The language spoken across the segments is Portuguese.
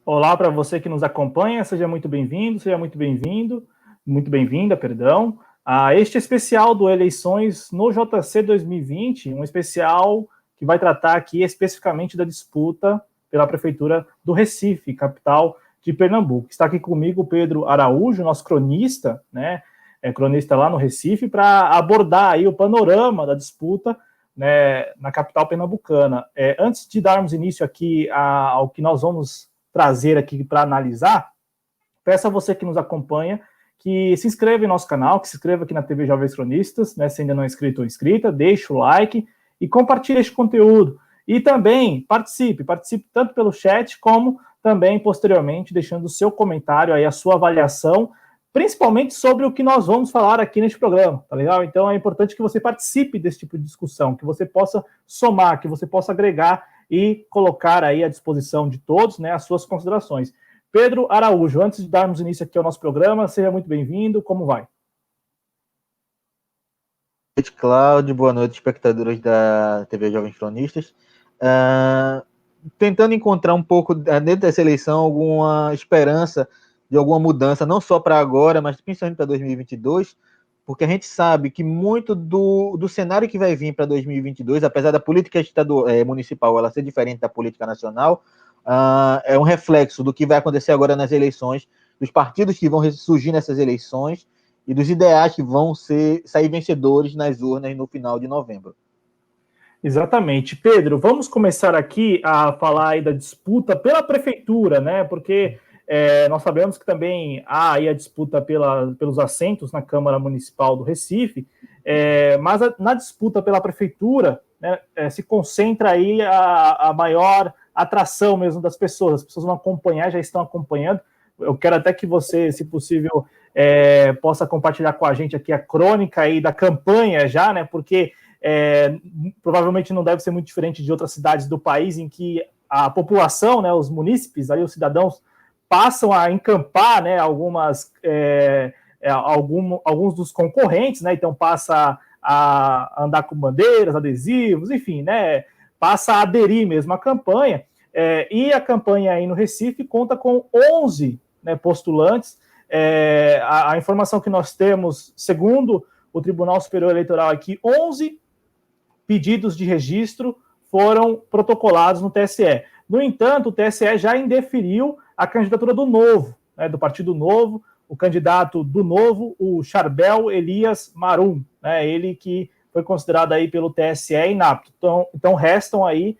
Olá para você que nos acompanha, seja muito bem-vindo, seja muito bem-vinda, perdão, a este especial do Eleições no JC 2020, um especial que vai tratar aqui especificamente da disputa pela Prefeitura do Recife, capital de Pernambuco. Está aqui comigo o Pedro Araújo, nosso cronista, né, cronista lá no Recife, para abordar aí o panorama da disputa, né, na capital pernambucana. Antes de darmos início aqui ao que nós vamos trazer aqui para analisar, peço a você que nos acompanha que se inscreva em nosso canal, que se inscreva aqui na TV Jovens Cronistas, né, se ainda não é inscrito ou inscrita, deixe o like e compartilhe este conteúdo. E também participe tanto pelo chat como também posteriormente deixando o seu comentário aí, a sua avaliação, principalmente sobre o que nós vamos falar aqui neste programa, tá legal? Então é importante que você participe desse tipo de discussão, que você possa somar, que você possa agregar e colocar aí à disposição de todos, né, as suas considerações. Pedro Araújo, antes de darmos início aqui ao nosso programa, seja muito bem-vindo, como vai? Boa noite, Cláudio, boa noite, espectadores da TV Jovens Cronistas. Tentando encontrar um pouco, dentro dessa eleição, alguma esperança de alguma mudança, não só para agora, mas principalmente para 2022, porque a gente sabe que muito do cenário que vai vir para 2022, apesar da política municipal ela ser diferente da política nacional, é um reflexo do que vai acontecer agora nas eleições, dos partidos que vão surgir nessas eleições e dos ideais que vão sair vencedores nas urnas no final de novembro. Exatamente. Pedro, vamos começar aqui a falar aí da disputa pela prefeitura, né? Porque nós sabemos que também há aí a disputa pelos assentos na Câmara Municipal do Recife, mas na disputa pela prefeitura, né, se concentra aí a maior atração mesmo das pessoas. As pessoas vão acompanhar, já estão acompanhando. Eu quero até que você, se possível, possa compartilhar com a gente aqui a crônica aí da campanha já, né? Porque provavelmente não deve ser muito diferente de outras cidades do país em que a população, né, os munícipes, aí, os cidadãos, passam a encampar, né, alguns dos concorrentes, né, então passa a andar com bandeiras, adesivos, enfim, né, passa a aderir mesmo à campanha, e a campanha aí no Recife conta com 11, né, postulantes. A informação que nós temos, segundo o Tribunal Superior Eleitoral aqui, 11 pedidos de registro foram protocolados no TSE. No entanto, o TSE já indeferiu a candidatura do Novo, né, do Partido Novo, o candidato do Novo, o Charbel Elias Marum, né, ele que foi considerado aí pelo TSE inapto. Então restam aí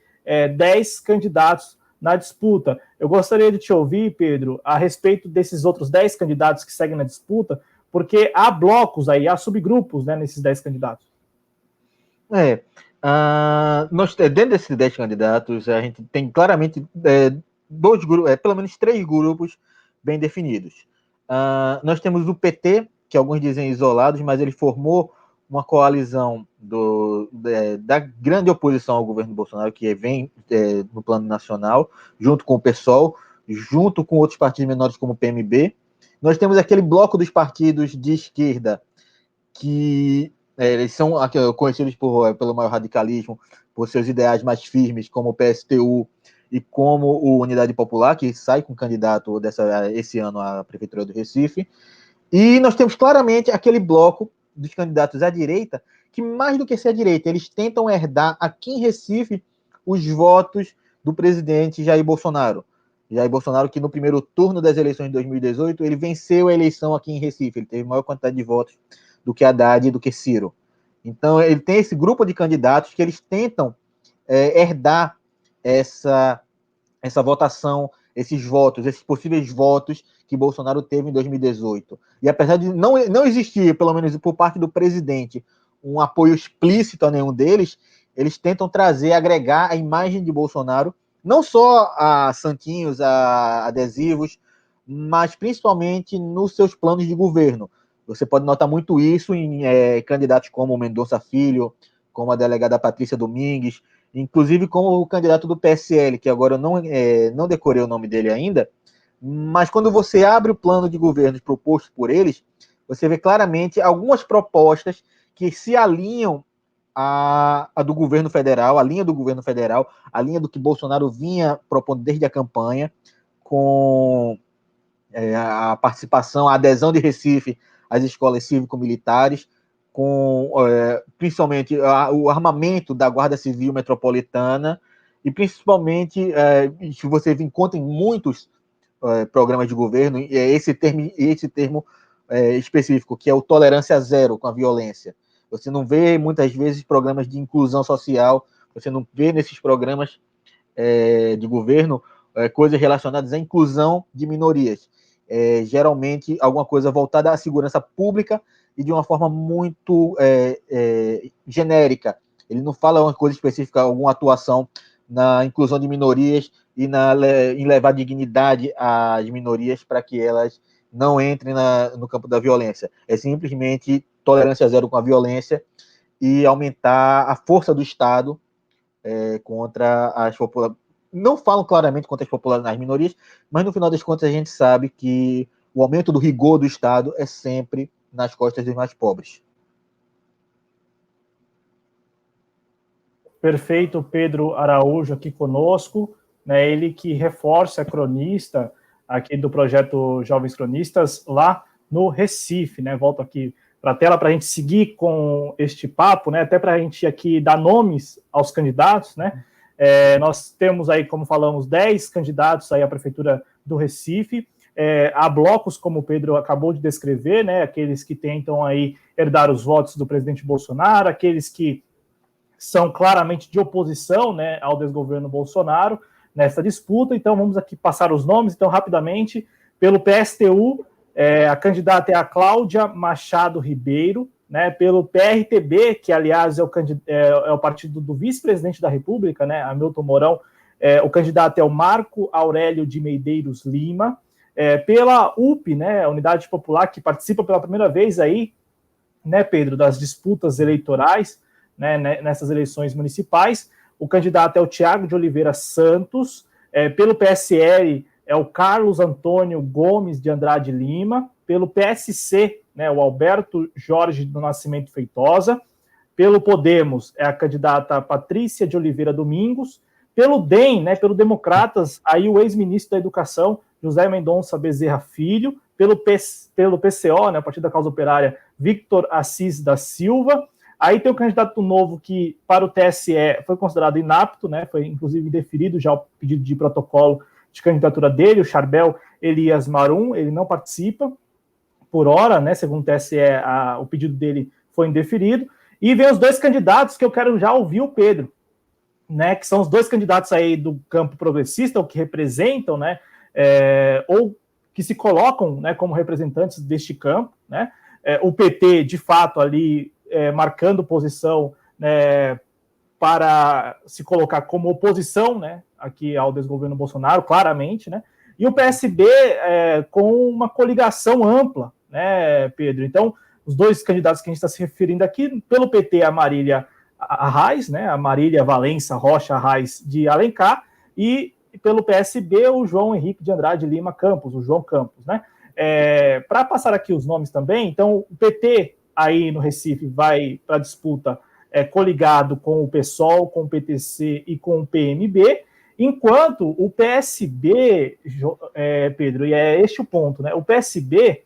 10 candidatos na disputa. Eu gostaria de te ouvir, Pedro, a respeito desses outros 10 candidatos que seguem na disputa, porque há blocos aí, há subgrupos, né, nesses 10 candidatos. Dentro desses 10 candidatos, a gente tem claramente dois grupos, pelo menos 3 grupos bem definidos. Nós temos o PT, que alguns dizem isolados, mas ele formou uma coalizão da grande oposição ao governo Bolsonaro, que vem no plano nacional, junto com o PSOL, junto com outros partidos menores como o PMB. Nós temos aquele bloco dos partidos de esquerda, que eles são conhecidos pelo maior radicalismo, por seus ideais mais firmes, como o PSTU e como o Unidade Popular, que sai com candidato esse ano à Prefeitura do Recife. E nós temos claramente aquele bloco dos candidatos à direita, que mais do que ser à direita, eles tentam herdar aqui em Recife os votos do presidente Jair Bolsonaro. Jair Bolsonaro, que no primeiro turno das eleições de 2018, ele venceu a eleição aqui em Recife, ele teve maior quantidade de votos do que Haddad e do que Ciro. Então, ele tem esse grupo de candidatos que eles tentam herdar essa votação, esses votos, esses possíveis votos que Bolsonaro teve em 2018. E apesar de não existir, pelo menos por parte do presidente, um apoio explícito a nenhum deles, eles tentam agregar a imagem de Bolsonaro, não só a santinhos, a adesivos, mas principalmente nos seus planos de governo. Você pode notar muito isso em candidatos como o Mendonça Filho, como a delegada Patrícia Domingues, inclusive como o candidato do PSL, que agora eu não decorei o nome dele ainda, mas quando você abre o plano de governo proposto por eles, você vê claramente algumas propostas que se alinham a do governo federal, a linha do governo federal, a linha do que Bolsonaro vinha propondo desde a campanha, com a participação, a adesão de Recife às escolas cívico-militares, com principalmente o armamento da Guarda Civil Metropolitana, e principalmente, se você encontra em muitos programas de governo, esse termo específico, que é o tolerância zero com a violência. Você não vê, muitas vezes, programas de inclusão social, você não vê nesses programas de governo coisas relacionadas à inclusão de minorias. Geralmente, alguma coisa voltada à segurança pública e de uma forma muito genérica. Ele não fala uma coisa específica, alguma atuação na inclusão de minorias e em levar dignidade às minorias para que elas não entrem no campo da violência. É simplesmente tolerância zero com a violência e aumentar a força do Estado contra as populações. Não falam claramente contra as minorias, mas no final das contas a gente sabe que o aumento do rigor do Estado é sempre nas costas dos mais pobres. Perfeito, Pedro Araújo aqui conosco, né? Ele que reforça a cronista aqui do projeto Jovens Cronistas lá no Recife, né? Volto aqui para a tela para a gente seguir com este papo, né? Até para a gente aqui dar nomes aos candidatos, né? Nós temos aí, como falamos, 10 candidatos aí à Prefeitura do Recife. Há blocos, como o Pedro acabou de descrever, né? Aqueles que tentam aí herdar os votos do presidente Bolsonaro, aqueles que são claramente de oposição, né, ao desgoverno Bolsonaro nessa disputa. Então, vamos aqui passar os nomes. Então, rapidamente, pelo PSTU, a candidata é a Cláudia Machado Ribeiro, né, pelo PRTB, que, aliás, é o partido do vice-presidente da República, né, Hamilton Mourão, o candidato é o Marco Aurélio de Medeiros Lima, pela UP, né, a Unidade Popular, que participa pela primeira vez aí, né, Pedro, das disputas eleitorais, né, nessas eleições municipais. O candidato é o Tiago de Oliveira Santos, pelo PSL é o Carlos Antônio Gomes de Andrade Lima, pelo PSC, né, o Alberto Jorge do Nascimento Feitosa, pelo Podemos é a candidata Patrícia de Oliveira Domingos, pelo DEM, né, pelo Democratas, aí o ex-ministro da Educação, José Mendonça Bezerra Filho, pelo PCO, né, Partido da Causa Operária, Victor Assis da Silva. Aí tem o candidato novo que, para o TSE, foi considerado inapto, né? Foi inclusive deferido já o pedido de protocolo de candidatura dele, o Charbel Elias Marum, ele não participa por hora, né? Segundo o TSE, o pedido dele foi indeferido. E vem os dois candidatos que eu quero já ouvir o Pedro, né? Que são os dois candidatos aí do campo progressista, ou que representam, né? Ou que se colocam, né, como representantes deste campo, né? O PT, de fato, ali marcando posição, né, para se colocar como oposição, né, aqui ao desgoverno Bolsonaro, claramente, né, e o PSB com uma coligação ampla, né, Pedro? Então, os dois candidatos que a gente está se referindo aqui, pelo PT, a Marília Arraes, né, a Marília Valença Rocha Arraes de Alencar, e pelo PSB, o João Henrique de Andrade Lima Campos, o João Campos, né? Para passar aqui os nomes também, então, o PT aí no Recife vai para a disputa coligado com o PSOL, com o PTC e com o PMB, enquanto o PSB, Pedro, e é este o ponto, né? O PSB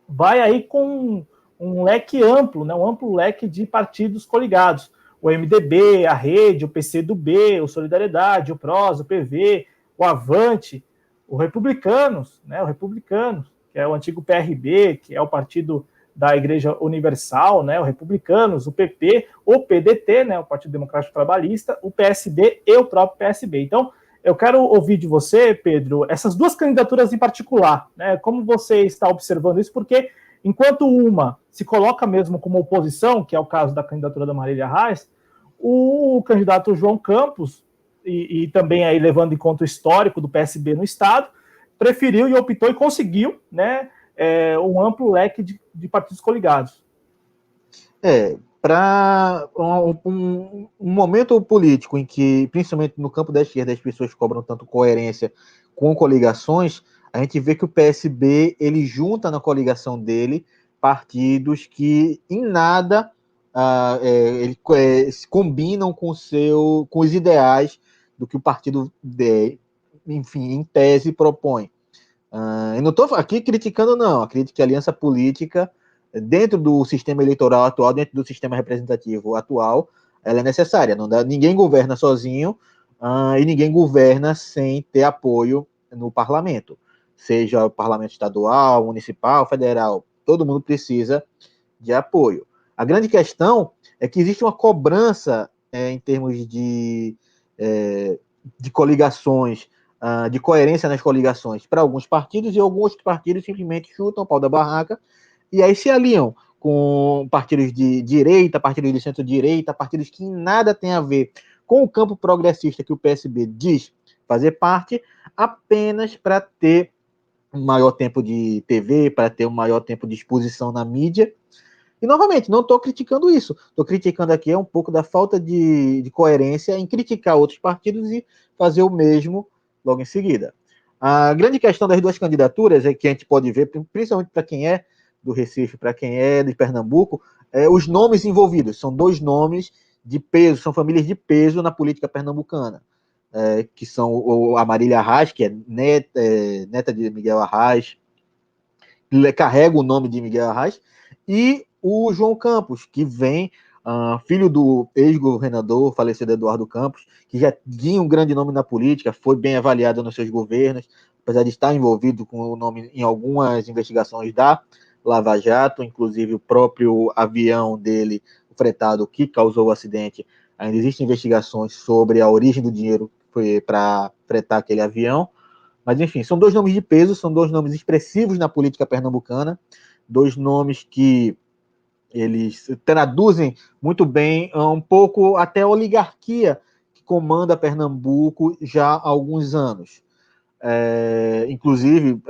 vai aí com um leque amplo, né? Um amplo leque de partidos coligados. O MDB, a Rede, o PCdoB, o Solidariedade, o PROS, o PV, o Avante, o Republicanos, né? O Republicanos, que é o antigo PRB, que é o partido da Igreja Universal, né, o Republicanos, o PP, o PDT, né, o Partido Democrático Trabalhista, o PSD e o próprio PSB. Então, eu quero ouvir de você, Pedro, essas duas candidaturas em particular, né, como você está observando isso, porque enquanto uma se coloca mesmo como oposição, que é o caso da candidatura da Marília Reis, o candidato João Campos, e também aí levando em conta o histórico do PSB no Estado, preferiu e optou e conseguiu, né, um amplo leque de partidos coligados. Para um momento político em que, principalmente no campo da esquerda, as pessoas cobram tanto coerência com coligações, a gente vê que o PSB ele junta na coligação dele partidos que em nada se combinam com os ideais do que o partido enfim, em tese propõe. Eu não estou aqui criticando, não. A crítica à aliança política dentro do sistema eleitoral atual, dentro do sistema representativo atual, ela é necessária. Não dá, ninguém governa sozinho e ninguém governa sem ter apoio no parlamento. Seja o parlamento estadual, municipal, federal, todo mundo precisa de apoio. A grande questão é que existe uma cobrança em termos de coligações, de coerência nas coligações para alguns partidos, e alguns partidos simplesmente chutam o pau da barraca e aí se aliam com partidos de direita, partidos de centro-direita, partidos que nada tem a ver com o campo progressista que o PSB diz fazer parte, apenas para ter um maior tempo de TV, para ter um maior tempo de exposição na mídia. E, novamente, não estou criticando isso. Estou criticando aqui um pouco da falta de coerência em criticar outros partidos e fazer o mesmo logo em seguida. A grande questão das duas candidaturas é que a gente pode ver, principalmente para quem é do Recife, para quem é de Pernambuco, os nomes envolvidos. São dois nomes de peso, são famílias de peso na política pernambucana, que são a Marília Arraes, que é neta de Miguel Arraes, carrega o nome de Miguel Arraes, e o João Campos, que vem, filho do ex-governador falecido Eduardo Campos, que já tinha um grande nome na política, foi bem avaliado nos seus governos, apesar de estar envolvido com o nome em algumas investigações da Lava Jato, inclusive o próprio avião dele, fretado, que causou o acidente. Ainda existem investigações sobre a origem do dinheiro para fretar aquele avião. Mas, enfim, são dois nomes de peso, são dois nomes expressivos na política pernambucana, dois nomes que eles traduzem muito bem um pouco até a oligarquia que comanda Pernambuco já há alguns anos. Inclusive,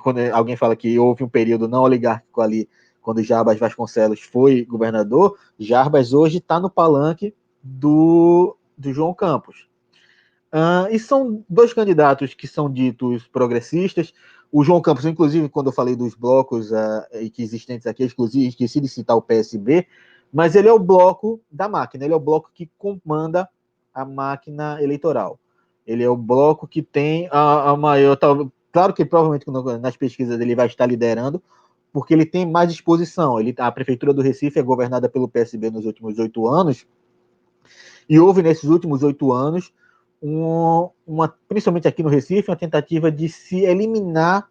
quando alguém fala que houve um período não oligárquico ali, quando Jarbas Vasconcelos foi governador, Jarbas hoje está no palanque do João Campos. E são dois candidatos que são ditos progressistas. O João Campos, inclusive, quando eu falei dos blocos que existentes aqui, esqueci de citar o PSB, mas ele é o bloco da máquina, ele é o bloco que comanda a máquina eleitoral. Ele é o bloco que tem a maior... Claro que provavelmente nas pesquisas ele vai estar liderando, porque ele tem mais exposição. A Prefeitura do Recife é governada pelo PSB nos últimos 8 anos, e houve nesses últimos 8 anos principalmente aqui no Recife, uma tentativa de se eliminar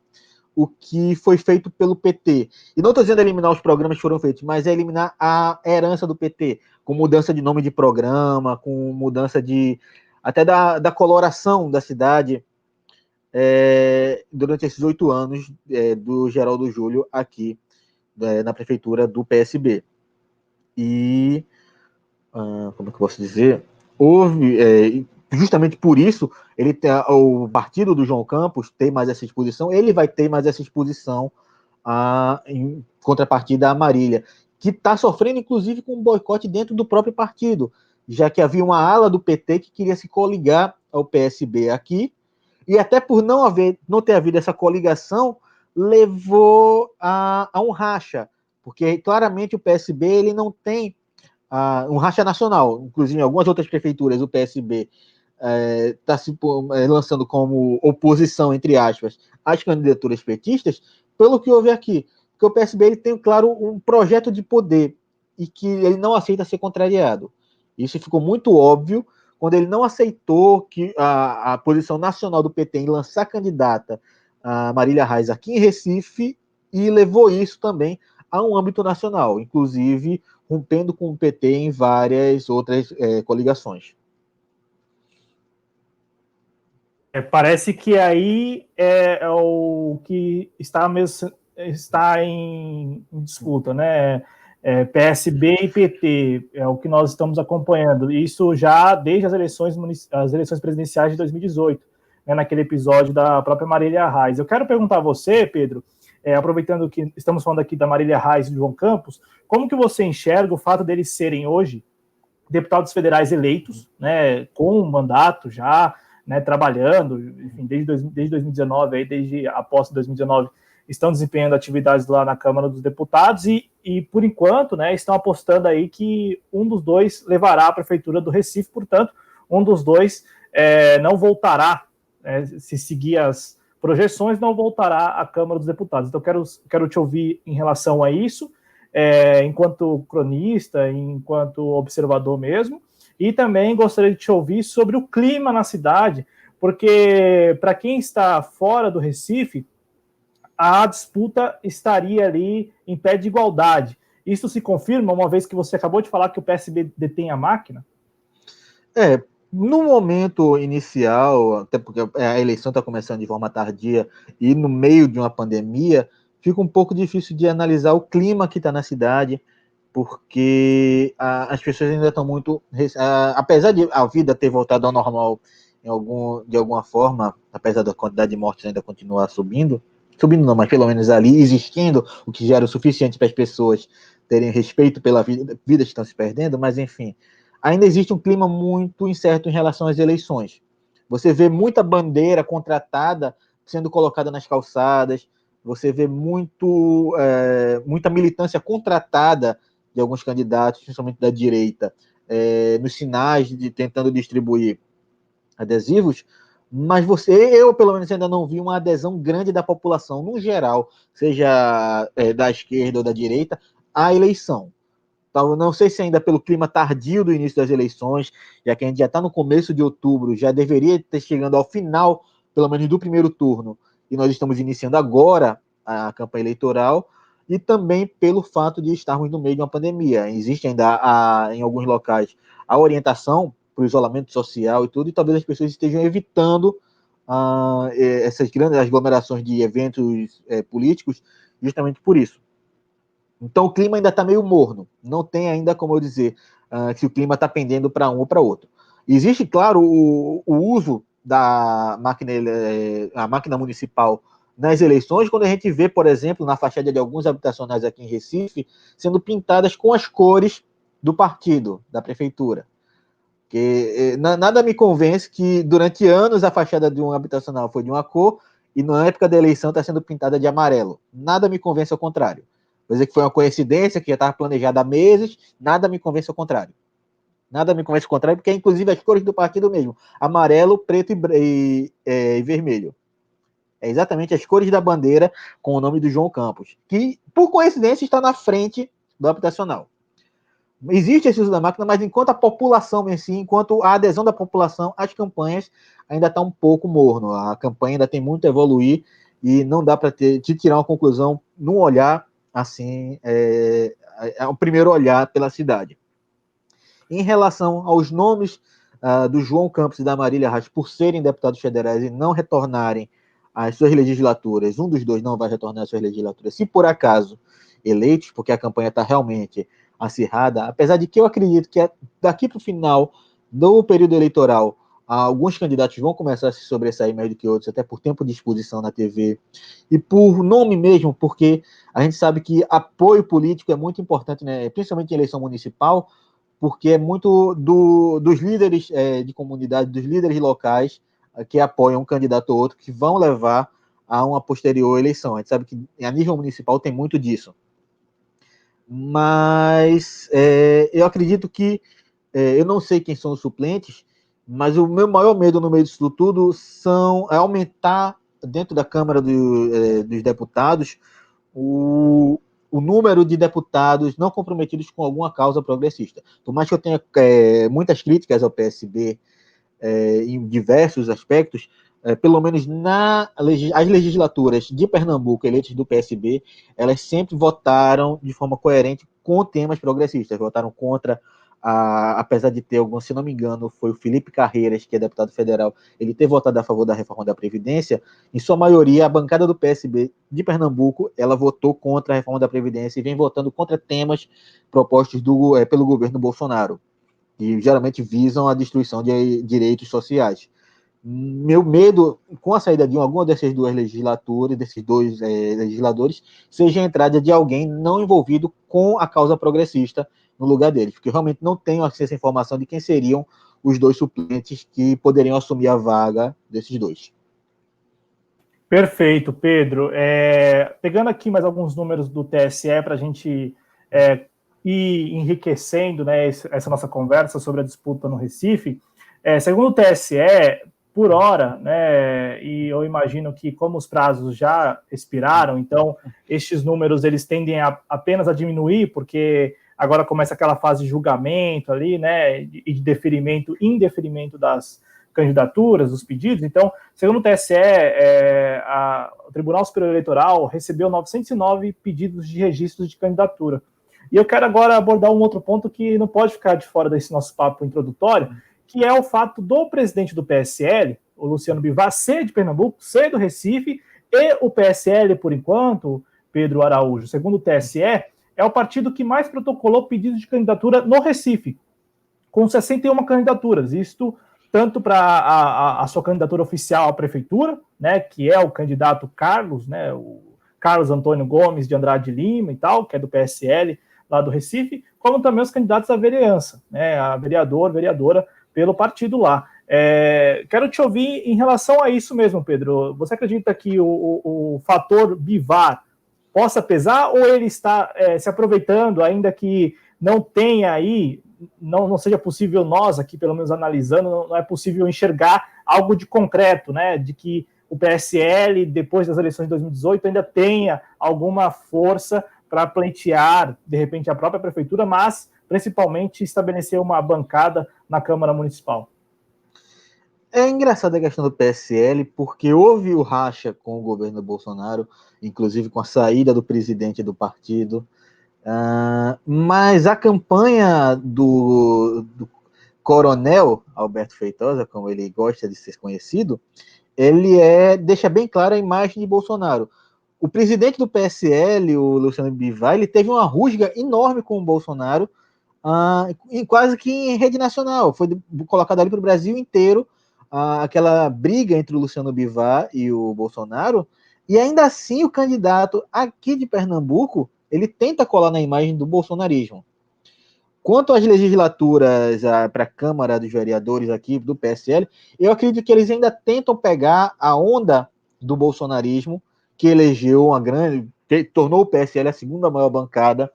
o que foi feito pelo PT. E não estou dizendo eliminar os programas que foram feitos, mas eliminar a herança do PT, com mudança de nome de programa, com mudança até da coloração da cidade durante esses 8 anos do Geraldo Júlio aqui na prefeitura do PSB. E, como é que eu posso dizer? Houve... justamente por isso, o partido do João Campos tem mais essa exposição, ele vai ter mais essa exposição em contrapartida à Marília, que está sofrendo, inclusive, com um boicote dentro do próprio partido, já que havia uma ala do PT que queria se coligar ao PSB aqui, e até por não ter havido essa coligação, levou a um racha, porque claramente o PSB ele não tem um racha nacional, inclusive em algumas outras prefeituras o PSB está se lançando como oposição, entre aspas, às candidaturas petistas, pelo que houve aqui. Porque o PSB ele tem, claro, um projeto de poder e que ele não aceita ser contrariado. Isso ficou muito óbvio quando ele não aceitou que a posição nacional do PT em lançar candidata a Marília Arraes aqui em Recife, e levou isso também a um âmbito nacional, inclusive rompendo com o PT em várias outras coligações. Parece que aí é o que está em disputa, né? PSB e PT é o que nós estamos acompanhando. Isso já desde as eleições presidenciais de 2018, né, naquele episódio da própria Marília Arraes. Eu quero perguntar a você, Pedro, aproveitando que estamos falando aqui da Marília Arraes e do João Campos, como que você enxerga o fato deles serem hoje deputados federais eleitos, né, com um mandato já, né, trabalhando, enfim, desde 2019, aí, desde a posse de 2019, estão desempenhando atividades lá na Câmara dos Deputados e por enquanto, né, estão apostando aí que um dos dois levará a Prefeitura do Recife, portanto, um dos dois não voltará se seguir as projeções, não voltará à Câmara dos Deputados. Então, quero te ouvir em relação a isso, enquanto cronista, enquanto observador mesmo, e também gostaria de te ouvir sobre o clima na cidade, porque para quem está fora do Recife, a disputa estaria ali em pé de igualdade. Isso se confirma, uma vez que você acabou de falar que o PSB detém a máquina? No momento inicial, até porque a eleição está começando de forma tardia e no meio de uma pandemia, fica um pouco difícil de analisar o clima que está na cidade, porque as pessoas ainda estão muito... apesar de a vida ter voltado ao normal de alguma forma, apesar da quantidade de mortes ainda continuar subindo não, mas pelo menos ali existindo, o que já era o suficiente para as pessoas terem respeito pela vida que estão se perdendo, mas enfim, ainda existe um clima muito incerto em relação às eleições. Você vê muita bandeira contratada sendo colocada nas calçadas, você vê muita militância contratada de alguns candidatos, principalmente da direita, nos sinais tentando distribuir adesivos, mas eu pelo menos ainda não vi uma adesão grande da população, no geral, seja da esquerda ou da direita, à eleição. Então, não sei se ainda pelo clima tardio do início das eleições, já que a gente já está no começo de outubro, já deveria ter chegando ao final, pelo menos do primeiro turno, e nós estamos iniciando agora a campanha eleitoral, e também pelo fato de estarmos no meio de uma pandemia. Existe ainda, em alguns locais, a orientação para o isolamento social e tudo, e talvez as pessoas estejam evitando essas grandes aglomerações de eventos políticos justamente por isso. Então o clima ainda está meio morno, não tem ainda como eu dizer que o clima está pendendo para um ou para outro. Existe, claro, o uso da máquina municipal nas eleições, quando a gente vê, por exemplo, na fachada de alguns habitacionais aqui em Recife, sendo pintadas com as cores do partido, da prefeitura. Porque nada me convence que durante anos a fachada de um habitacional foi de uma cor e na época da eleição está sendo pintada de amarelo. Nada me convence ao contrário. Vou dizer que foi uma coincidência, que já estava planejada há meses, nada me convence ao contrário. Nada me convence ao contrário, porque é inclusive as cores do partido mesmo. Amarelo, preto e vermelho. É exatamente as cores da bandeira com o nome do João Campos, que, por coincidência, está na frente do habitacional. Existe esse uso da máquina, mas enquanto a população em si, enquanto a adesão da população às campanhas ainda está um pouco morno. A campanha ainda tem muito a evoluir e não dá para tirar uma conclusão num olhar assim, o primeiro olhar pela cidade. Em relação aos nomes do João Campos e da Marília Reis, por serem deputados federais e não retornarem às suas legislaturas, um dos dois não vai retornar às suas legislaturas, se por acaso eleitos, porque a campanha está realmente acirrada, apesar de que eu acredito que daqui para o final do período eleitoral, alguns candidatos vão começar a se sobressair mais do que outros, até por tempo de exposição na TV, e por nome mesmo, porque a gente sabe que apoio político é muito importante, né, principalmente em eleição municipal, porque é muito dos líderes de comunidade, dos líderes locais que apoiam um candidato ou outro, que vão levar a uma posterior eleição. A gente sabe que a nível municipal tem muito disso. Mas eu acredito que, eu não sei quem são os suplentes, mas o meu maior medo no meio disso tudo é aumentar dentro da Câmara dos Deputados o número de deputados não comprometidos com alguma causa progressista. Por mais que eu tenha muitas críticas ao PSB em diversos aspectos, pelo menos as legislaturas de Pernambuco eleitas do PSB, elas sempre votaram de forma coerente com temas progressistas, votaram contra, apesar de ter algum, se não me engano, foi o Felipe Carreiras, que é deputado federal, ele ter votado a favor da reforma da Previdência, em sua maioria, a bancada do PSB de Pernambuco, ela votou contra a reforma da Previdência e vem votando contra temas propostos pelo governo Bolsonaro, que geralmente visam a destruição de direitos sociais. Meu medo, com a saída de alguma dessas duas legislaturas, desses dois legisladores, seja a entrada de alguém não envolvido com a causa progressista no lugar deles, porque eu realmente não tenho acesso à informação de quem seriam os dois suplentes que poderiam assumir a vaga desses dois. Perfeito, Pedro. Pegando aqui mais alguns números do TSE para a gente ir enriquecendo, né, essa nossa conversa sobre a disputa no Recife, segundo o TSE, por hora, né? E eu imagino que, como os prazos já expiraram, então estes números eles tendem apenas a diminuir, porque agora começa aquela fase de julgamento ali, né? E de indeferimento das candidaturas, dos pedidos. Então, segundo o TSE, o Tribunal Superior Eleitoral recebeu 909 pedidos de registros de candidatura. E eu quero agora abordar um outro ponto que não pode ficar de fora desse nosso papo introdutório, que é o fato do presidente do PSL, o Luciano Bivar, ser de Pernambuco, ser do Recife, e o PSL, por enquanto, Pedro Araújo, segundo o TSE, é o partido que mais protocolou pedidos de candidatura no Recife, com 61 candidaturas. Isto tanto para a sua candidatura oficial à prefeitura, né, que é o candidato Carlos, né, o Carlos Antônio Gomes de Andrade Lima e tal, que é do PSL lá do Recife, como também os candidatos à vereança, né, a vereadora pelo partido lá. Quero te ouvir em relação a isso mesmo, Pedro. Você acredita que o fator Bivar possa pesar, ou ele está se aproveitando, ainda que não tenha aí, não seja possível nós aqui, pelo menos analisando, não é possível enxergar algo de concreto, né, de que o PSL, depois das eleições de 2018, ainda tenha alguma força para pleitear, de repente, a própria prefeitura, mas, principalmente, estabelecer uma bancada na Câmara Municipal. É engraçada a questão do PSL, porque houve o racha com o governo Bolsonaro, inclusive com a saída do presidente do partido, mas a campanha do coronel Alberto Feitosa, como ele gosta de ser conhecido, ele deixa bem clara a imagem de Bolsonaro. O presidente do PSL, o Luciano Bivar, ele teve uma rusga enorme com o Bolsonaro, quase que em rede nacional. Foi colocado ali para o Brasil inteiro aquela briga entre o Luciano Bivar e o Bolsonaro, e ainda assim o candidato aqui de Pernambuco, ele tenta colar na imagem do bolsonarismo. Quanto às legislaturas para a Câmara dos Vereadores aqui do PSL, eu acredito que eles ainda tentam pegar a onda do bolsonarismo, que elegeu tornou o PSL a segunda maior bancada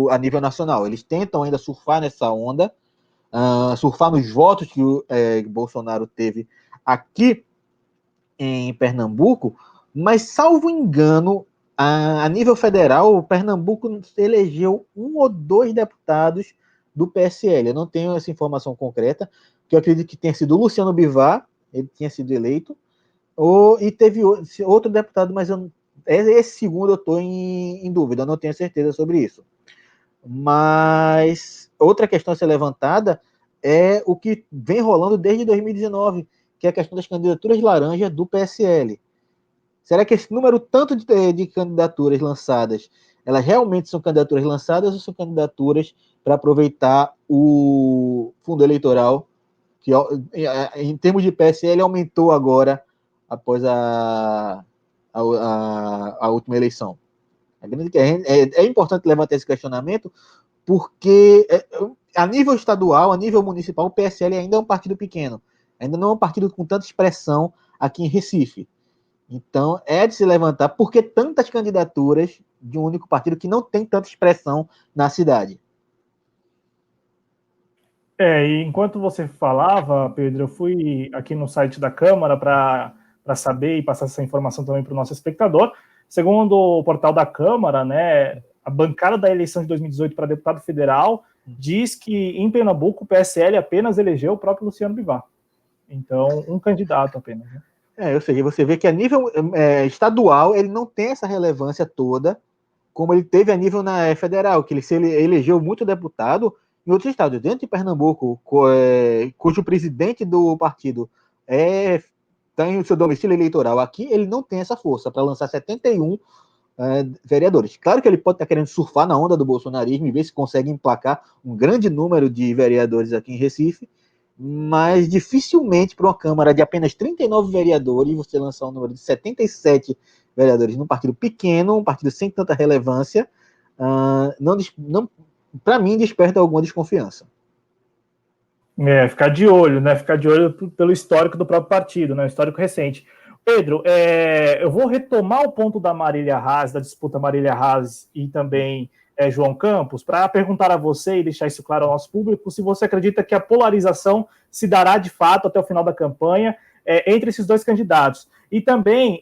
a nível nacional. Eles tentam ainda surfar nessa onda, surfar nos votos que o Bolsonaro teve aqui em Pernambuco, mas, salvo engano, a nível federal, o Pernambuco elegeu 1 ou 2 deputados do PSL. Eu não tenho essa informação concreta, que eu acredito que tenha sido o Luciano Bivar, ele tinha sido eleito, e teve outro deputado, mas esse segundo eu estou em dúvida, eu não tenho certeza sobre isso. Mas outra questão a ser levantada é o que vem rolando desde 2019, que é a questão das candidaturas laranja do PSL. Será que esse número tanto de candidaturas lançadas, elas realmente são candidaturas lançadas ou são candidaturas para aproveitar o fundo eleitoral, que em termos de PSL aumentou agora após a última eleição? É importante levantar esse questionamento, porque a nível estadual, a nível municipal, o PSL ainda é um partido pequeno, ainda não é um partido com tanta expressão aqui em Recife. Então, é de se levantar por que tantas candidaturas de um único partido que não tem tanta expressão na cidade. E enquanto você falava, Pedro, eu fui aqui no site da Câmara para saber e passar essa informação também para o nosso espectador. Segundo o portal da Câmara, né, a bancada da eleição de 2018 para deputado federal diz que em Pernambuco o PSL apenas elegeu o próprio Luciano Bivar. Então, um candidato apenas, né? Ou seja, você vê que a nível estadual ele não tem essa relevância toda como ele teve a nível federal, que ele se elegeu muito deputado em outros estados. Dentro de Pernambuco, cujo presidente do partido tem o seu domicílio eleitoral aqui, ele não tem essa força para lançar 71 vereadores. Claro que ele pode estar querendo surfar na onda do bolsonarismo e ver se consegue emplacar um grande número de vereadores aqui em Recife, mas dificilmente para uma Câmara de apenas 39 vereadores você lançar um número de 77 vereadores num partido pequeno, um partido sem tanta relevância, não, para mim, desperta alguma desconfiança. Ficar de olho, né? Ficar de olho pelo histórico do próprio partido, né? Histórico recente. Pedro, eu vou retomar o ponto da Marília Reis, da disputa Marília Reis e também João Campos, para perguntar a você e deixar isso claro ao nosso público, se você acredita que a polarização se dará de fato até o final da campanha entre esses dois candidatos. E também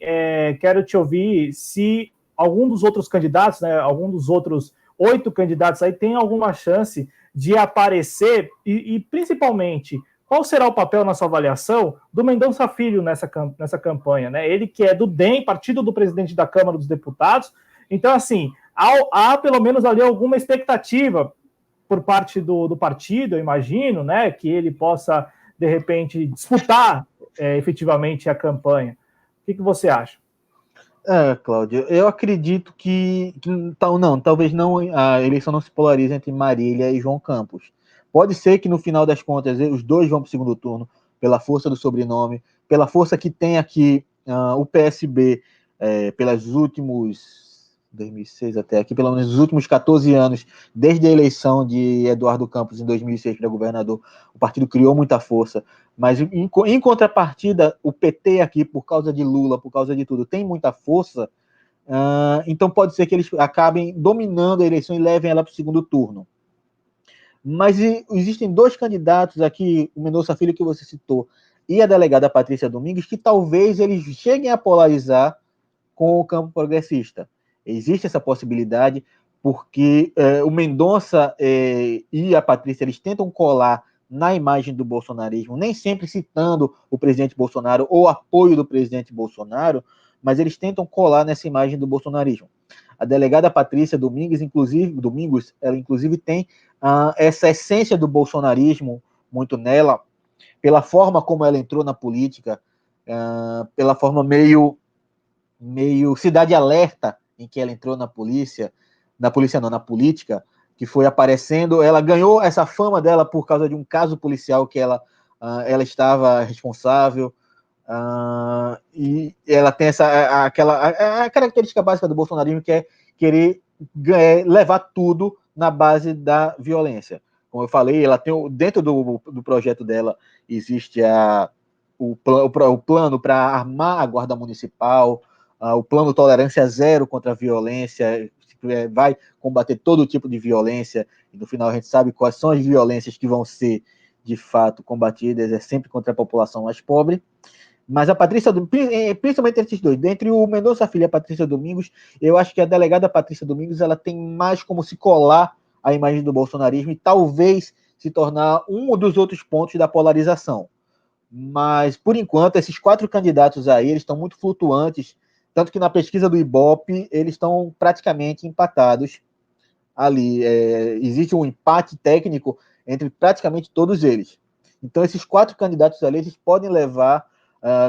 quero te ouvir se algum dos outros candidatos, né, algum dos outros 8 candidatos aí tem alguma chance de aparecer e principalmente, qual será o papel na sua avaliação do Mendonça Filho nessa campanha, né? Ele que é do DEM, partido do presidente da Câmara dos Deputados. Então, assim, há pelo menos ali alguma expectativa por parte do partido, eu imagino, né, que ele possa, de repente, disputar efetivamente a campanha. O que você acha? Cláudio, eu acredito que talvez não a eleição não se polarize entre Marília e João Campos. Pode ser que no final das contas os dois vão para o segundo turno, pela força do sobrenome, pela força que tem aqui o PSB, pelos últimos 2006 até aqui, pelo menos os últimos 14 anos, desde a eleição de Eduardo Campos em 2006 para governador, o partido criou muita força, mas em contrapartida, o PT aqui, por causa de Lula, por causa de tudo, tem muita força, então pode ser que eles acabem dominando a eleição e levem ela para o segundo turno. Mas existem dois candidatos aqui, o Mendonça Filho que você citou, e a delegada Patrícia Domingues, que talvez eles cheguem a polarizar com o campo progressista. Existe essa possibilidade, porque o Mendonça e a Patrícia, eles tentam colar na imagem do bolsonarismo, nem sempre citando o presidente Bolsonaro ou apoio do presidente Bolsonaro, mas eles tentam colar nessa imagem do bolsonarismo. A delegada Patrícia Domingues, ela inclusive tem essa essência do bolsonarismo muito nela, pela forma como ela entrou na política, pela forma meio cidade alerta em que ela entrou na política, que foi aparecendo, ela ganhou essa fama dela por causa de um caso policial que ela estava responsável, e ela tem a característica básica do bolsonarismo, que é querer levar tudo na base da violência. Como eu falei, ela tem dentro do projeto dela existe o plano para armar a guarda municipal, o plano tolerância zero contra a violência, vai combater todo tipo de violência, e no final a gente sabe quais são as violências que vão ser de fato combatidas, é sempre contra a população mais pobre. Mas a Patrícia, principalmente entre esses dois, dentre o Mendonça Filho e a Patrícia Domingos, eu acho que a delegada Patrícia Domingos, ela tem mais como se colar a imagem do bolsonarismo e talvez se tornar um dos outros pontos da polarização. Mas, por enquanto, esses 4 candidatos aí, eles estão muito flutuantes, tanto que na pesquisa do Ibope, eles estão praticamente empatados ali. Existe um empate técnico entre praticamente todos eles. Então, esses 4 candidatos ali, eles podem levar,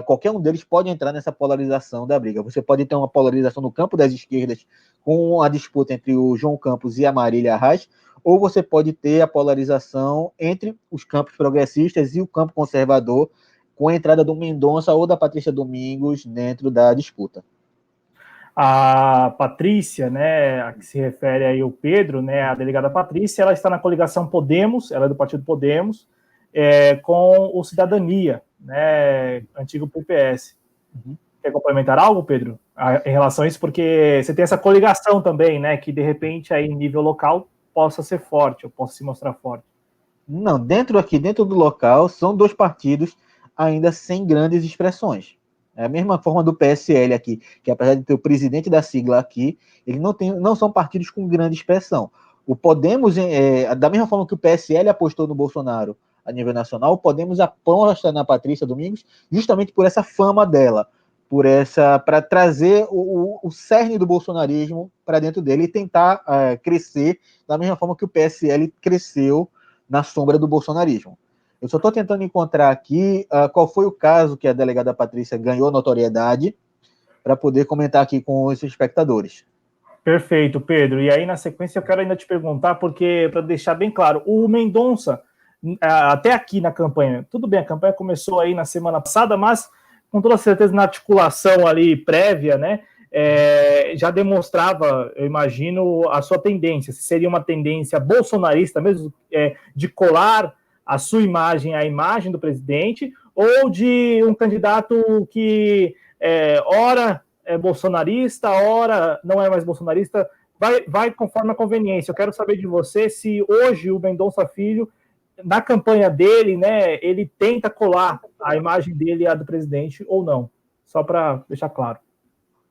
qualquer um deles pode entrar nessa polarização da briga. Você pode ter uma polarização no campo das esquerdas, com a disputa entre o João Campos e a Marília Reis, ou você pode ter a polarização entre os campos progressistas e o campo conservador, com a entrada do Mendonça ou da Patrícia Domingos dentro da disputa. A Patrícia, né, a que se refere aí ao Pedro, né, a delegada Patrícia, ela está na coligação Podemos, ela é do partido Podemos, com o Cidadania, né, antigo PPS. Quer complementar algo, Pedro, em relação a isso? Porque você tem essa coligação também, né, que de repente aí em nível local possa ser forte, ou possa se mostrar forte. Não, dentro do local, são 2 partidos ainda sem grandes expressões. É a mesma forma do PSL aqui, que apesar de ter o presidente da sigla aqui, eles não são partidos com grande expressão. O Podemos, da mesma forma que o PSL apostou no Bolsonaro a nível nacional, o Podemos aposta na Patrícia Domingos justamente por essa fama dela, para trazer o cerne do bolsonarismo para dentro dele e tentar crescer da mesma forma que o PSL cresceu na sombra do bolsonarismo. Eu só estou tentando encontrar aqui qual foi o caso que a delegada Patrícia ganhou notoriedade para poder comentar aqui com os espectadores. Perfeito, Pedro. E aí, na sequência, eu quero ainda te perguntar, porque, para deixar bem claro, o Mendonça, até aqui na campanha, tudo bem, a campanha começou aí na semana passada, mas com toda certeza na articulação ali prévia, né, já demonstrava, eu imagino, a sua tendência, se seria uma tendência bolsonarista mesmo, de colar a sua imagem à imagem do presidente, ou de um candidato que, ora é bolsonarista, ora não é mais bolsonarista, vai conforme a conveniência. Eu quero saber de você se hoje o Mendonça Filho, na campanha dele, né, ele tenta colar a imagem dele à do presidente ou não. Só para deixar claro.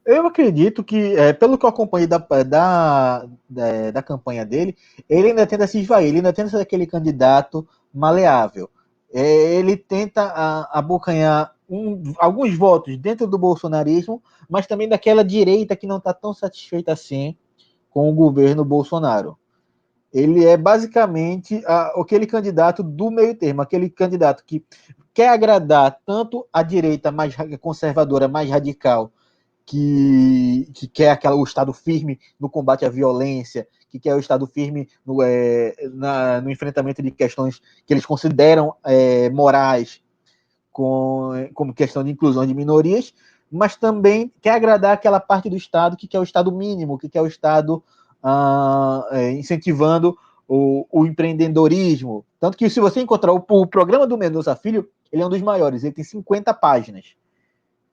Eu acredito que, pelo que eu acompanhei da campanha dele, ele ainda tenta se esvair, ele ainda tenta ser aquele candidato maleável. Ele tenta abocanhar alguns votos dentro do bolsonarismo, mas também daquela direita que não está tão satisfeita assim com o governo Bolsonaro. Ele é basicamente aquele candidato do meio termo, aquele candidato que quer agradar tanto a direita mais conservadora, mais radical, que quer o Estado firme no combate à violência, que quer o Estado firme no enfrentamento de questões que eles consideram morais, como questão de inclusão de minorias, mas também quer agradar aquela parte do Estado que quer o Estado mínimo, que quer o Estado incentivando o empreendedorismo. Tanto que, se você encontrar o programa do Mendonça Filho, ele é um dos maiores, ele tem 50 páginas.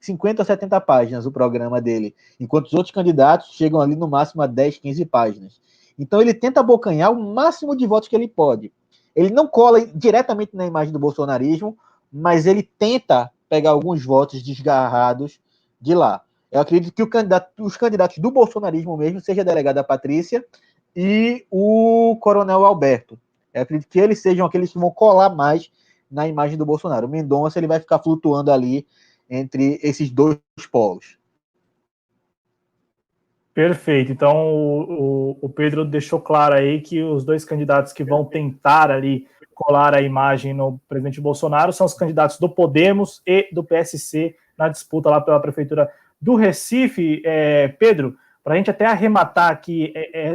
50 ou 70 páginas o programa dele, enquanto os outros candidatos chegam ali no máximo a 10, 15 páginas. Então ele tenta abocanhar o máximo de votos que ele pode. Ele não cola diretamente na imagem do bolsonarismo, mas ele tenta pegar alguns votos desgarrados de lá. Eu acredito que os candidatos do bolsonarismo mesmo, seja a delegada Patrícia e o coronel Alberto. Eu acredito que eles sejam aqueles que vão colar mais na imagem do Bolsonaro. O Mendonça ele vai ficar flutuando ali entre esses dois polos. Perfeito. Então, o Pedro deixou claro aí que os dois candidatos que vão tentar ali colar a imagem no presidente Bolsonaro são os candidatos do Podemos e do PSC na disputa lá pela prefeitura do Recife. Pedro, para a gente até arrematar aqui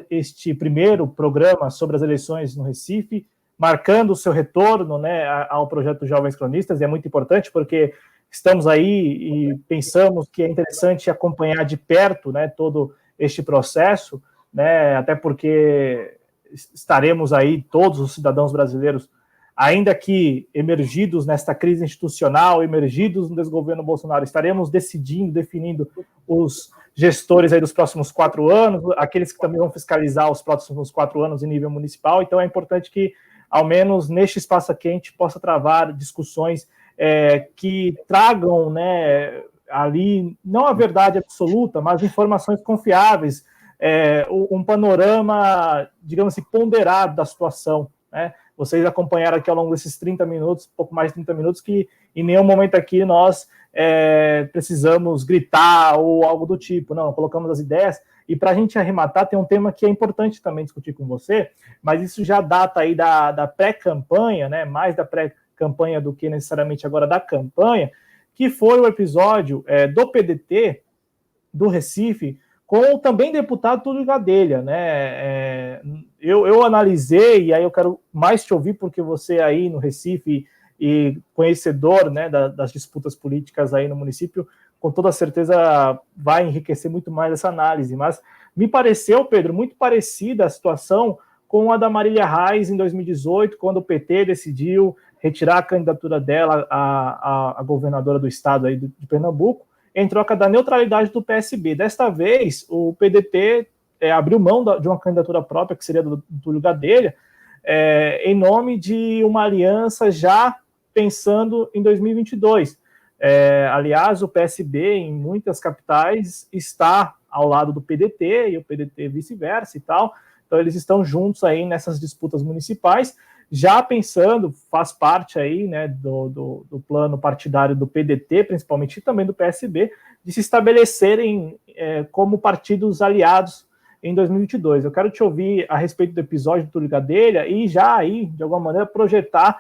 este primeiro programa sobre as eleições no Recife, marcando o seu retorno, né, ao projeto Jovens Cronistas, e é muito importante porque estamos aí e pensamos que é interessante acompanhar de perto, né, todo este processo, né, até porque estaremos aí, todos os cidadãos brasileiros, ainda que emergidos nesta crise institucional, emergidos no desgoverno Bolsonaro, estaremos definindo os gestores aí dos próximos 4 anos, aqueles que também vão fiscalizar os próximos 4 anos em nível municipal. Então é importante que, ao menos neste espaço aqui, a gente possa travar discussões que tragam, né, ali, não a verdade absoluta, mas informações confiáveis, um panorama, digamos assim, ponderado da situação, né? Vocês acompanharam aqui ao longo desses 30 minutos, pouco mais de 30 minutos, que em nenhum momento aqui nós precisamos gritar ou algo do tipo. Não, colocamos as ideias. E para a gente arrematar, tem um tema que é importante também discutir com você, mas isso já data aí da pré-campanha, né? Mais da pré-campanha do que necessariamente agora da campanha, que foi o episódio do PDT do Recife com o também deputado Túlio Gadelha, né? Eu analisei, e aí eu quero mais te ouvir, porque você aí no Recife e conhecedor, né, das disputas políticas aí no município, com toda certeza vai enriquecer muito mais essa análise, mas me pareceu, Pedro, muito parecida a situação com a da Marília Reis em 2018, quando o PT decidiu retirar a candidatura dela a governadora do estado aí de Pernambuco, em troca da neutralidade do PSB. Desta vez, o PDT abriu mão de uma candidatura própria, que seria do Túlio Gadelha, em nome de uma aliança já pensando em 2022. Aliás, o PSB, em muitas capitais, está ao lado do PDT, e o PDT vice-versa e tal. Então, eles estão juntos aí nessas disputas municipais, já pensando, faz parte aí, né, do plano partidário do PDT, principalmente, e também do PSB, de se estabelecerem como partidos aliados em 2022. Eu quero te ouvir a respeito do episódio do Túlio Gadelha e já aí, de alguma maneira, projetar,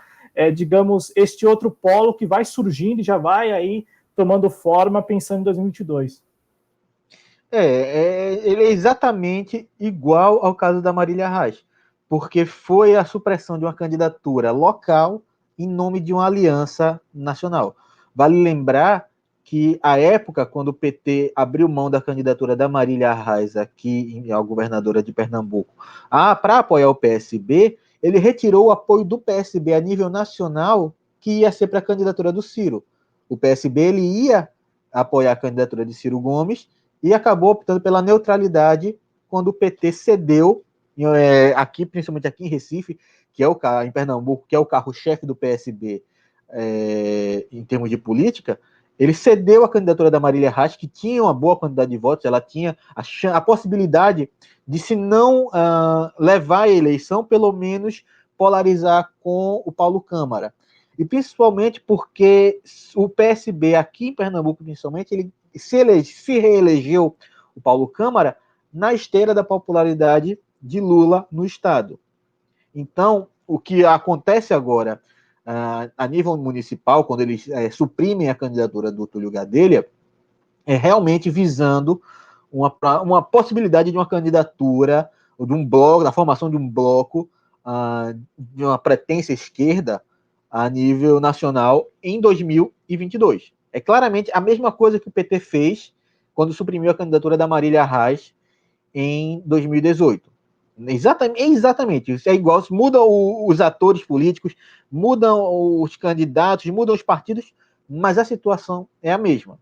digamos, este outro polo que vai surgindo e já vai aí tomando forma pensando em 2022. Ele é exatamente igual ao caso da Marília Reis, porque foi a supressão de uma candidatura local em nome de uma aliança nacional. Vale lembrar que, à época, quando o PT abriu mão da candidatura da Marília Reis aqui, a governadora de Pernambuco, para apoiar o PSB, ele retirou o apoio do PSB a nível nacional, que ia ser para a candidatura do Ciro. O PSB ele ia apoiar a candidatura de Ciro Gomes, e acabou optando pela neutralidade quando o PT cedeu, aqui, principalmente aqui em Recife, que é em Pernambuco, que é o carro-chefe do PSB em termos de política, ele cedeu a candidatura da Marília Reis, que tinha uma boa quantidade de votos, ela tinha a possibilidade de, se não levar a eleição, pelo menos polarizar com o Paulo Câmara. E principalmente porque o PSB aqui em Pernambuco, principalmente, ele se reelegeu o Paulo Câmara na esteira da popularidade de Lula no estado. Então, o que acontece agora a nível municipal, quando eles suprimem a candidatura do Túlio Gadelha, é realmente visando uma possibilidade de uma candidatura, de um bloco, da formação de um bloco de uma pretensa esquerda a nível nacional em 2022. É claramente a mesma coisa que o PT fez quando suprimiu a candidatura da Marília Reis em 2018. Exatamente. Isso é igual, mudam os atores políticos, mudam os candidatos, mudam os partidos, mas a situação é a mesma.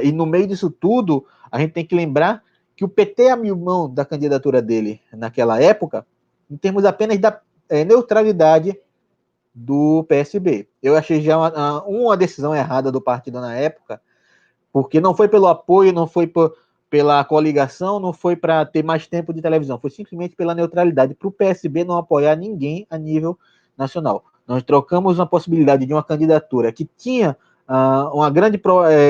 E no meio disso tudo, a gente tem que lembrar que o PT abriu mão da candidatura dele naquela época, em termos apenas da neutralidade do PSB. Eu achei já uma decisão errada do partido na época, porque não foi pelo apoio, não foi pela coligação, não foi para ter mais tempo de televisão, foi simplesmente pela neutralidade, para o PSB não apoiar ninguém a nível nacional. Nós trocamos uma possibilidade de uma candidatura que tinha uma grande...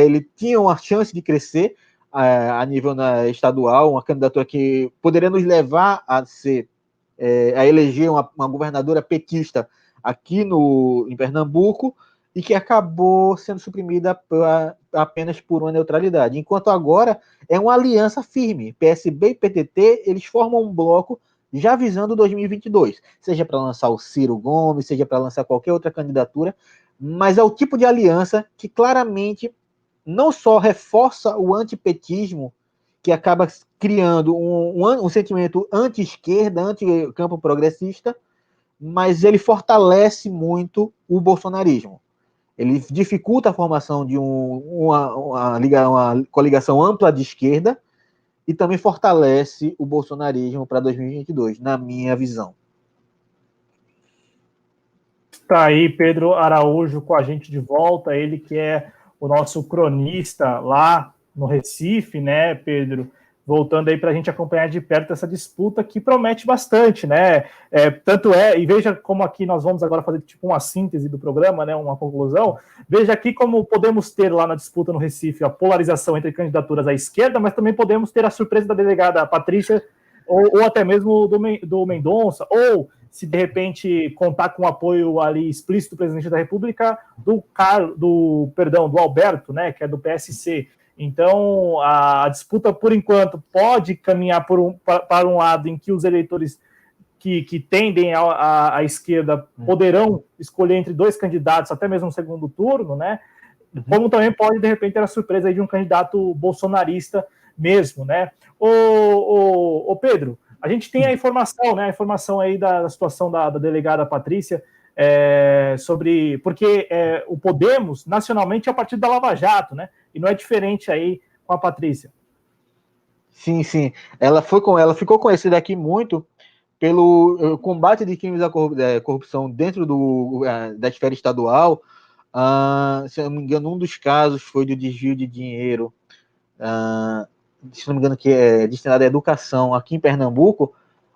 ele tinha uma chance de crescer a nível estadual, uma candidatura que poderia nos levar a eleger uma governadora petista aqui em Pernambuco, e que acabou sendo suprimida apenas por uma neutralidade. Enquanto agora é uma aliança firme. PSB e PTT, eles formam um bloco já visando 2022, seja para lançar o Ciro Gomes, seja para lançar qualquer outra candidatura, mas é o tipo de aliança que claramente não só reforça o antipetismo, que acaba criando um sentimento anti-esquerda, anti-campo progressista, mas ele fortalece muito o bolsonarismo. Ele dificulta a formação de uma coligação ampla de esquerda e também fortalece o bolsonarismo para 2022, na minha visão. Está aí Pedro Araújo com a gente de volta, ele que é o nosso cronista lá no Recife, né, Pedro? Voltando aí para a gente acompanhar de perto essa disputa que promete bastante, né? E veja como aqui nós vamos agora fazer tipo uma síntese do programa, né? Uma conclusão. Veja aqui como podemos ter lá na disputa no Recife a polarização entre candidaturas à esquerda, mas também podemos ter a surpresa da delegada Patrícia ou até mesmo do Mendonça, ou se de repente contar com o apoio ali explícito do presidente da República, do Alberto, né, que é do PSC. Então, a disputa, por enquanto, pode caminhar para um lado em que os eleitores que tendem à esquerda poderão escolher entre dois candidatos, até mesmo no segundo turno, né? Como também pode, de repente, ter a surpresa aí de um candidato bolsonarista mesmo, né? Ô Pedro, a gente tem a informação, né? A informação aí da situação da delegada Patrícia, porque o Podemos, nacionalmente, é o partido da Lava Jato, né? E não é diferente aí com a Patrícia. Sim, sim. Ela ficou conhecida aqui muito pelo combate de crimes da corrupção dentro da esfera estadual. Se não me engano, um dos casos foi do desvio de dinheiro, se não me engano, que é destinado à educação aqui em Pernambuco,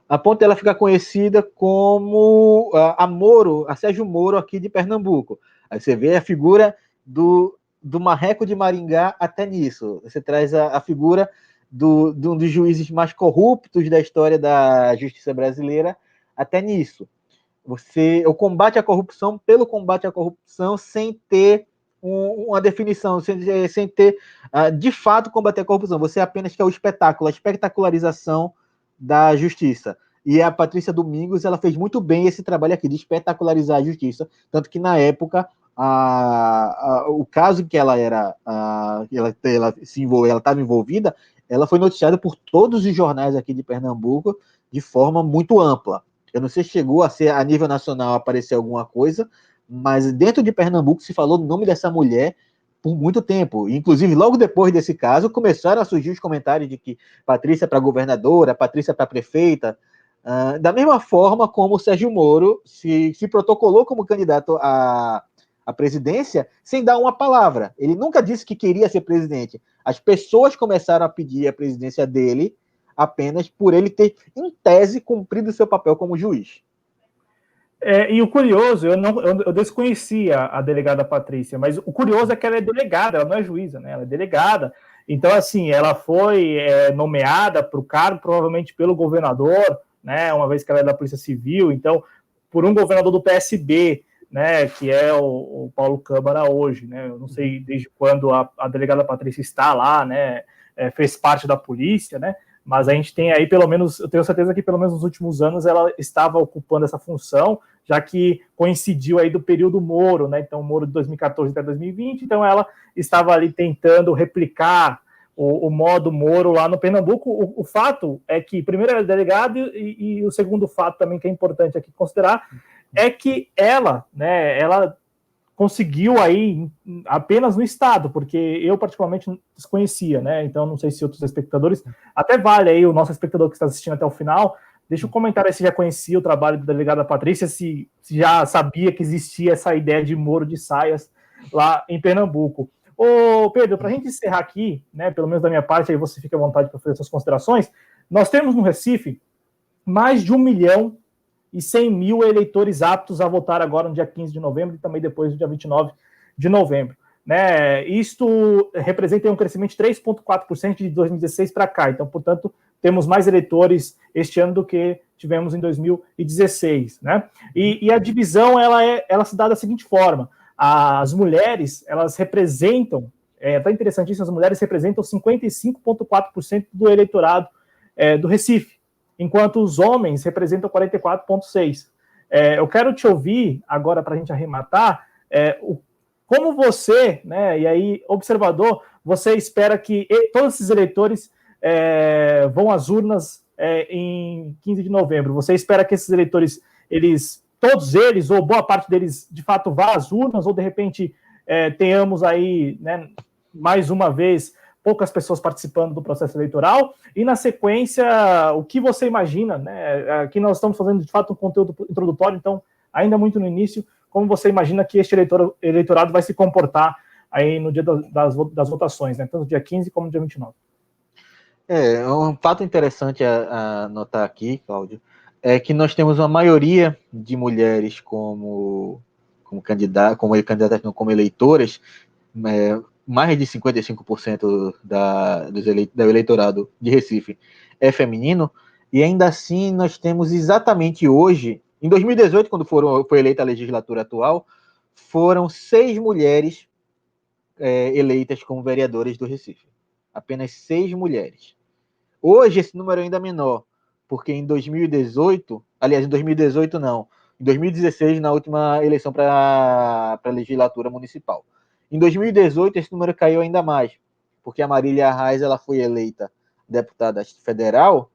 a ponto dela ficar conhecida como a Sérgio Moro aqui de Pernambuco. Aí você vê a figura do Marreco de Maringá até nisso. Você traz a figura de um dos juízes mais corruptos da história da justiça brasileira até nisso. O combate à corrupção pelo combate à corrupção sem ter uma definição, sem ter de fato combater a corrupção. Você apenas quer o espetáculo, a espetacularização da justiça. E a Patrícia Domingos, ela fez muito bem esse trabalho aqui de espetacularizar a justiça, tanto que na época o caso em que ela estava envolvida, ela foi noticiada por todos os jornais aqui de Pernambuco de forma muito ampla. Eu não sei se chegou a ser a nível nacional aparecer alguma coisa, mas dentro de Pernambuco se falou o nome dessa mulher por muito tempo. Inclusive, logo depois desse caso, começaram a surgir os comentários de que Patrícia para governadora, Patrícia para prefeita. Da mesma forma como o Sérgio Moro se protocolou como candidato à presidência sem dar uma palavra. Ele nunca disse que queria ser presidente. As pessoas começaram a pedir a presidência dele apenas por ele ter, em tese, cumprido seu papel como juiz. E o curioso, eu desconhecia a delegada Patrícia, mas o curioso é que ela é delegada, ela não é juíza, né? Ela é delegada. Então, assim, ela foi nomeada para o cargo, provavelmente pelo governador, né? Uma vez que ela é da Polícia Civil, então, por um governador do PSB, né? Que é o Paulo Câmara hoje, né? Eu não sei desde quando a delegada Patrícia está lá, né? Fez parte da polícia, né? Mas a gente tem aí, pelo menos, eu tenho certeza que pelo menos nos últimos anos ela estava ocupando essa função, já que coincidiu aí do período Moro, né? Então, Moro de 2014 até 2020, então ela estava ali tentando replicar o modo Moro lá no Pernambuco. O fato é que, primeiro, ela é delegada, e o segundo fato também que é importante aqui considerar é que ela, né, ela conseguiu aí apenas no estado, porque eu particularmente desconhecia, né? Então não sei se outros espectadores, até vale aí o nosso espectador que está assistindo até o final, deixa um comentário aí se já conhecia o trabalho da delegada Patrícia, se já sabia que existia essa ideia de Moro de Saias lá em Pernambuco. Ô Pedro, para a gente encerrar aqui, né, pelo menos da minha parte, aí você fica à vontade para fazer suas considerações, nós temos no Recife mais de 1.100.000 eleitores aptos a votar agora no dia 15 de novembro e também depois do dia 29 de novembro. Né? Isto representa um crescimento de 3,4% de 2016 para cá. Então, portanto, temos mais eleitores este ano do que tivemos em 2016. Né? E a divisão ela se dá da seguinte forma. As mulheres, elas representam, tá interessante isso, as mulheres representam 55,4% do eleitorado do Recife, enquanto os homens representam 44,6%. Eu quero te ouvir agora para a gente arrematar, como você, né, e aí, observador, você espera que todos esses eleitores vão às urnas em 15 de novembro? Você espera que esses eleitores, todos eles, ou boa parte deles, de fato, vá às urnas, ou de repente tenhamos aí, né, mais uma vez, poucas pessoas participando do processo eleitoral, e na sequência, o que você imagina, né? Aqui nós estamos fazendo de fato um conteúdo introdutório, então, ainda muito no início, como você imagina que este eleitorado vai se comportar aí no dia das votações, né? Tanto no dia 15 como no dia 29. Um fato interessante a notar aqui, Cláudio, é que nós temos uma maioria de mulheres como candidatas, não, como eleitoras, mais de 55% do eleitorado de Recife é feminino, e ainda assim nós temos exatamente hoje, em 2018, quando foi eleita a legislatura atual, foram 6 mulheres eleitas como vereadoras do Recife. Apenas 6 mulheres. Hoje esse número é ainda menor, porque em 2018, aliás, em 2018 não, em 2016, na última eleição para a legislatura municipal. Em 2018, esse número caiu ainda mais, porque a Marília Arraes ela foi eleita deputada federal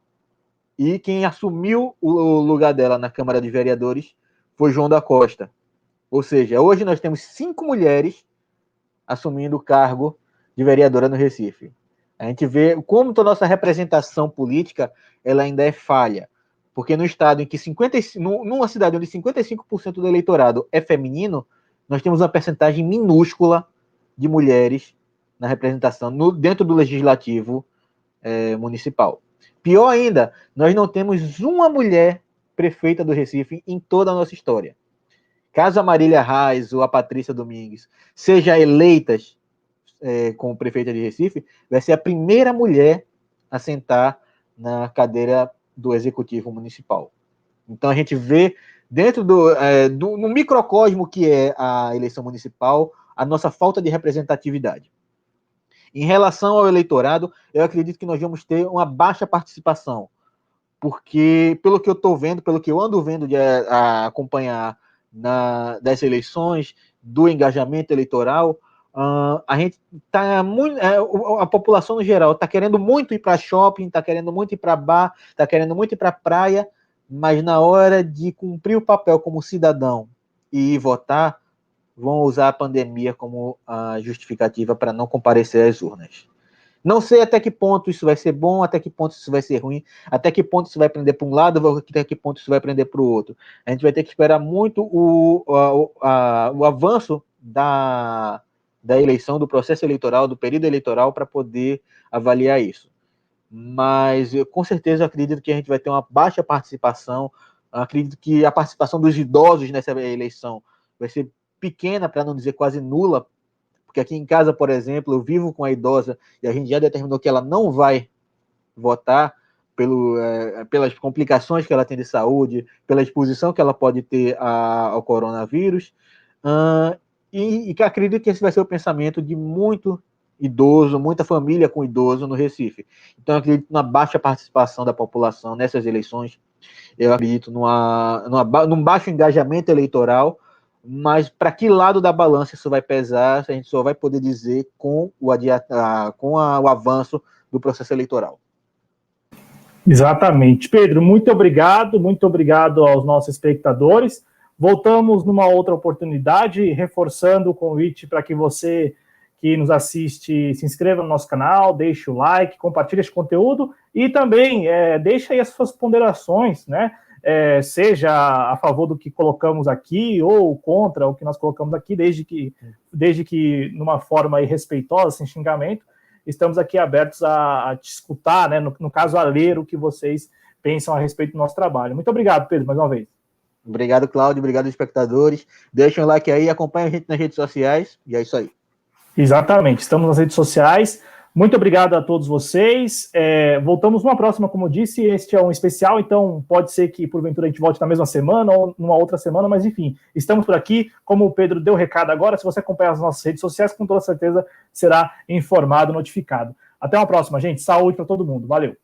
e quem assumiu o lugar dela na Câmara de Vereadores foi João da Costa. Ou seja, hoje nós temos 5 mulheres assumindo o cargo de vereadora no Recife. A gente vê como a nossa representação política ela ainda é falha. Porque no estado em que numa cidade onde 55% do eleitorado é feminino, nós temos uma percentagem minúscula de mulheres na representação dentro do legislativo municipal. Pior ainda, nós não temos uma mulher prefeita do Recife em toda a nossa história. Caso a Marília Arraes ou a Patrícia Domingues sejam eleitas como prefeita de Recife, vai ser a primeira mulher a sentar na cadeira do Executivo Municipal. Então a gente vê dentro no microcosmo que é a eleição municipal, a nossa falta de representatividade. Em relação ao eleitorado, eu acredito que nós vamos ter uma baixa participação, porque pelo que eu estou vendo, pelo que eu ando vendo de acompanhar das eleições, do engajamento eleitoral, a gente tá muito, a população no geral está querendo muito ir para shopping, está querendo muito ir para bar, está querendo muito ir para praia, mas na hora de cumprir o papel como cidadão e ir votar, vão usar a pandemia como a justificativa para não comparecer às urnas. Não sei até que ponto isso vai ser bom, até que ponto isso vai ser ruim, até que ponto isso vai prender para um lado, até que ponto isso vai prender para o outro. A gente vai ter que esperar muito o avanço da eleição, do processo eleitoral, do período eleitoral, para poder avaliar isso. Mas eu com certeza acredito que a gente vai ter uma baixa participação, acredito que a participação dos idosos nessa eleição vai ser pequena, para não dizer quase nula, porque aqui em casa, por exemplo, eu vivo com a idosa e a gente já determinou que ela não vai votar pelas complicações que ela tem de saúde, pela exposição que ela pode ter ao coronavírus, e que acredito que esse vai ser o pensamento de muito idoso, muita família com idoso no Recife. Então, eu acredito na baixa participação da população nessas eleições, eu acredito num baixo engajamento eleitoral, mas para que lado da balança isso vai pesar, a gente só vai poder dizer com o avanço do processo eleitoral. Exatamente. Pedro, muito obrigado aos nossos espectadores. Voltamos numa outra oportunidade, reforçando o convite para que você que nos assiste se inscreva no nosso canal, deixe o like, compartilhe esse conteúdo e também deixe aí as suas ponderações, né? Seja a favor do que colocamos aqui ou contra o que nós colocamos aqui, desde que numa forma aí respeitosa, sem xingamento, estamos aqui abertos a te escutar, né? No caso, a ler o que vocês pensam a respeito do nosso trabalho. Muito obrigado, Pedro, mais uma vez. Obrigado, Cláudio, obrigado, espectadores. Deixem o like aí, acompanhem a gente nas redes sociais, e é isso aí. Exatamente, estamos nas redes sociais. Muito obrigado a todos vocês. Voltamos numa próxima, como eu disse, este é um especial, então pode ser que porventura a gente volte na mesma semana ou numa outra semana, mas enfim, estamos por aqui. Como o Pedro deu o recado agora, se você acompanhar as nossas redes sociais, com toda certeza será informado, notificado. Até uma próxima, gente. Saúde para todo mundo. Valeu.